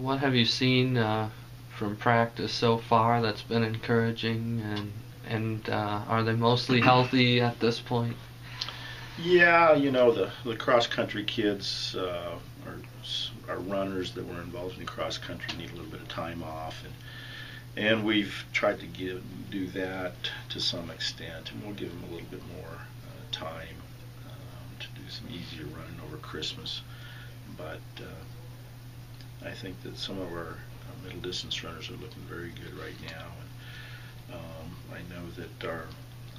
What have you seen from practice so far that's been encouraging, and are they mostly healthy at this point? Yeah, the cross country kids are runners that were involved in cross country need a little bit of time off, and we've tried to do that to some extent, and we'll give them a little bit more time to do some easier running over Christmas. But I think that some of our middle distance runners are looking very good right now. And I know that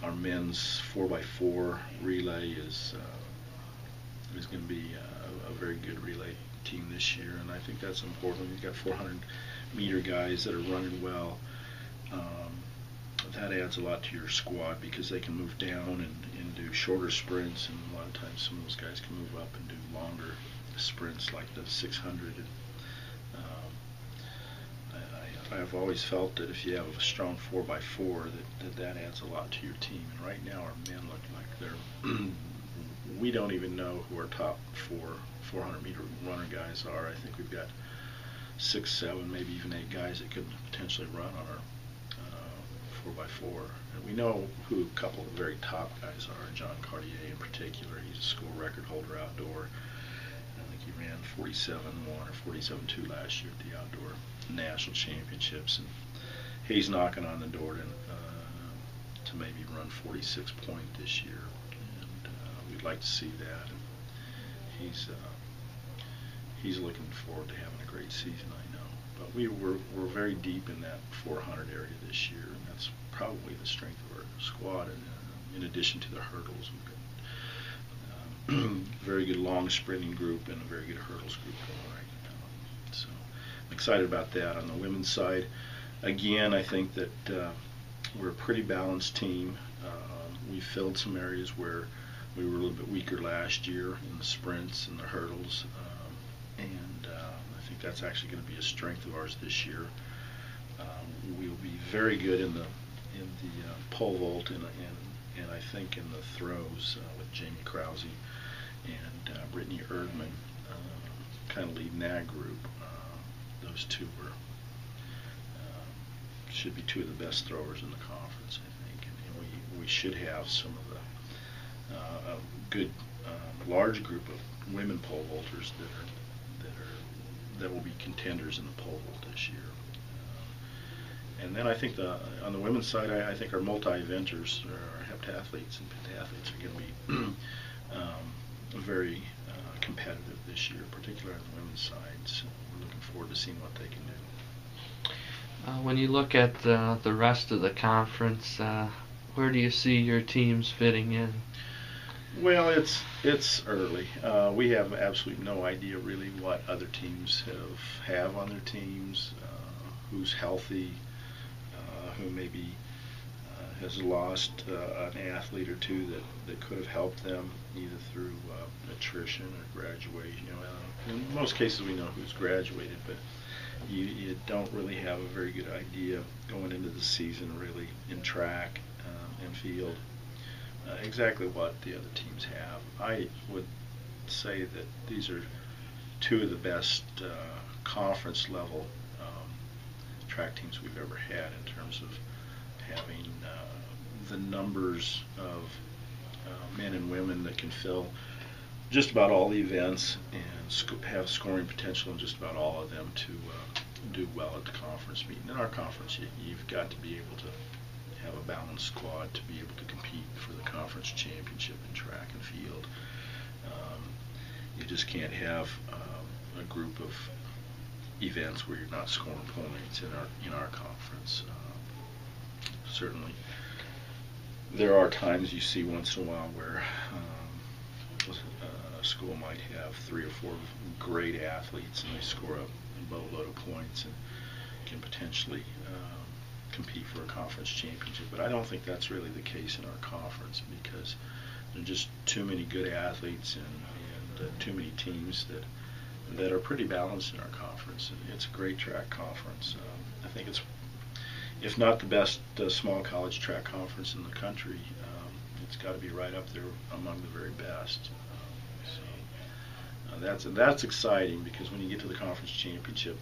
our men's 4x4 relay is going to be a very good relay team this year, and I think that's important. We've got 400-meter guys that are running well. That adds a lot to your squad because they can move down and do shorter sprints, and a lot of times some of those guys can move up and do longer sprints like the 600. I've always felt that if you have a strong 4x4, that adds a lot to your team. And right now our men look like they're we don't even know who our top 400-meter runner guys are. I think we've got 6, 7, maybe even 8 guys that could potentially run on our 4x4. And we know who a couple of the very top guys are. John Cartier in particular, he's a school record holder outdoor. I think he ran 47.1 or 47.2 last year at the outdoor national championships, and he's knocking on the door to maybe run 46 point this year, and we'd like to see that. And he's looking forward to having a great season, I know. But we're very deep in that 400 area this year, and that's probably the strength of our squad. And in addition to the hurdles, we've got very good long sprinting group and a very good hurdles group going right now. So I'm excited about that. On the women's side, again, I think that we're a pretty balanced team. We filled some areas where we were a little bit weaker last year in the sprints and the hurdles, and I think that's actually going to be a strength of ours this year. We'll be very good in the pole vault and I think in the throws with Jamie Krause and Brittany Erdman kind of leading that group. Those two should be two of the best throwers in the conference, I think, and we should have some of the a good large group of women pole vaulters that will be contenders in the pole vault this year. And then I think on the women's side, I think our multi-eventers, our heptathletes and pentathletes, are going to be very competitive this year, particularly on the women's side. So we're looking forward to seeing what they can do. When you look at the rest of the conference, where do you see your teams fitting in? Well, it's early. We have absolutely no idea really what other teams have on their teams, who's healthy, who maybe has lost an athlete or two that could have helped them either through attrition or graduation. In most cases we know who's graduated, but you don't really have a very good idea going into the season really in track and field exactly what the other teams have. I would say that these are two of the best conference level track teams we've ever had in terms of having the numbers of men and women that can fill just about all the events and have scoring potential in just about all of them to do well at the conference meeting. In our conference, you've got to be able to have a balanced squad to be able to compete for the conference championship in track and field. You just can't have a group of events where you're not scoring points in our conference. Certainly, there are times you see once in a while where a school might have 3 or 4 great athletes and they score a boatload of points and can potentially compete for a conference championship. But I don't think that's really the case in our conference because there are just too many good athletes and too many teams that are pretty balanced in our conference. It's a great track conference. I think it's, if not the best small college track conference in the country, it's got to be right up there among the very best. That's exciting because when you get to the conference championship,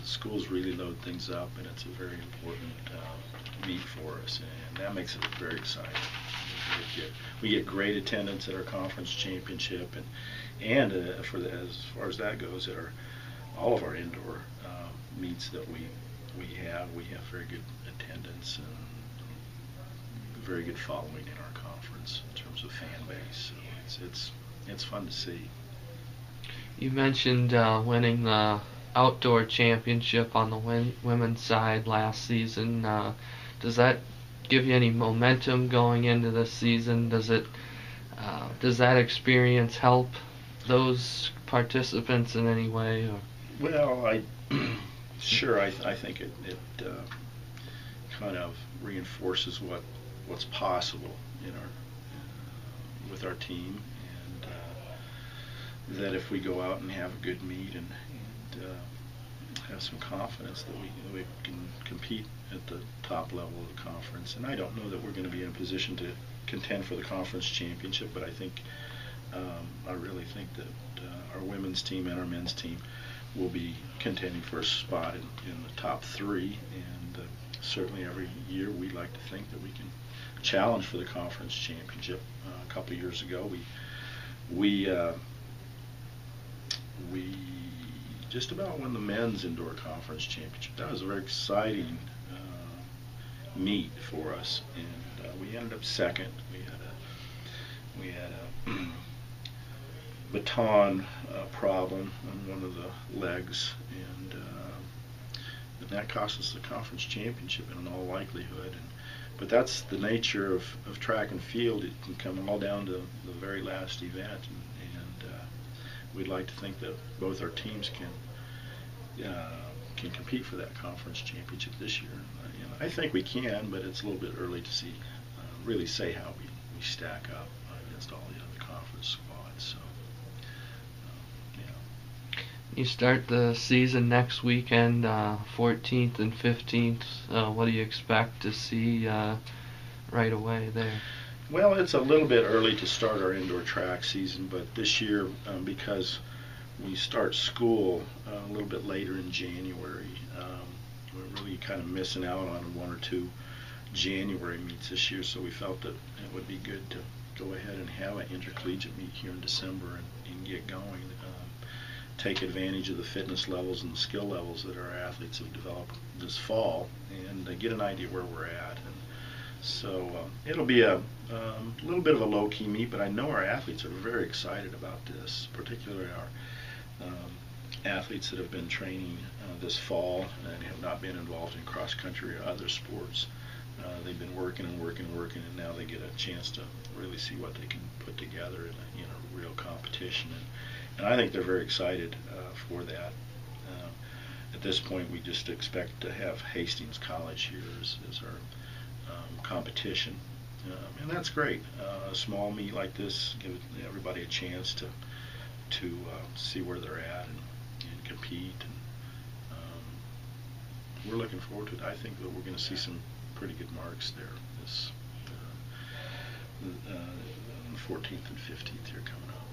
schools really load things up, and it's a very important meet for us, and that makes it very exciting. We get great attendance at our conference championship, and as far as that goes, at all of our indoor meets that we have very good attendance and very good following in our conference in terms of fan base. So it's fun to see. You mentioned winning the outdoor championship on the women's side last season. Does that give you any momentum going into this season? Does that experience help those participants in any way? Or? Well, I think it kind of reinforces what's possible in our with our team, and that if we go out and have a good meet and have some confidence that we can compete at the top level of the conference. And I don't know that we're going to be in a position to contend for the conference championship, but I really think that our women's team and our men's team will be contending for a spot in the top three, and certainly every year we like to think that we can challenge for the conference championship. A couple of years ago we just about won the men's indoor conference championship. That was a very exciting meet for us, and we ended up second. We had a baton problem on one of the legs, and that cost us the conference championship in all likelihood. But that's the nature of track and field. It can come all down to the very last event, and we'd like to think that both our teams can compete for that conference championship this year. I think we can, but it's a little bit early to really say how we stack up against all the other conference squads. So, You start the season next weekend, 14th and 15th. What do you expect to see right away there? Well, it's a little bit early to start our indoor track season, but this year, because we start school a little bit later in January, we're really kind of missing out on one or two January meets this year, so we felt that it would be good to go ahead and have an intercollegiate meet here in December and get going. Take advantage of the fitness levels and the skill levels that our athletes have developed this fall, and get an idea where we're at. And so it'll be a little bit of a low-key meet, but I know our athletes are very excited about this, particularly our athletes that have been training this fall and have not been involved in cross-country or other sports. They've been working, and now they get a chance to really see what they can put together in a real competition. And I think they're very excited for that. At this point, we just expect to have Hastings College here as our competition, and that's great. A small meet like this gives everybody a chance to see where they're at and compete. And we're looking forward to it. I think that we're going to see some pretty good marks there this 14th and 15th here coming up.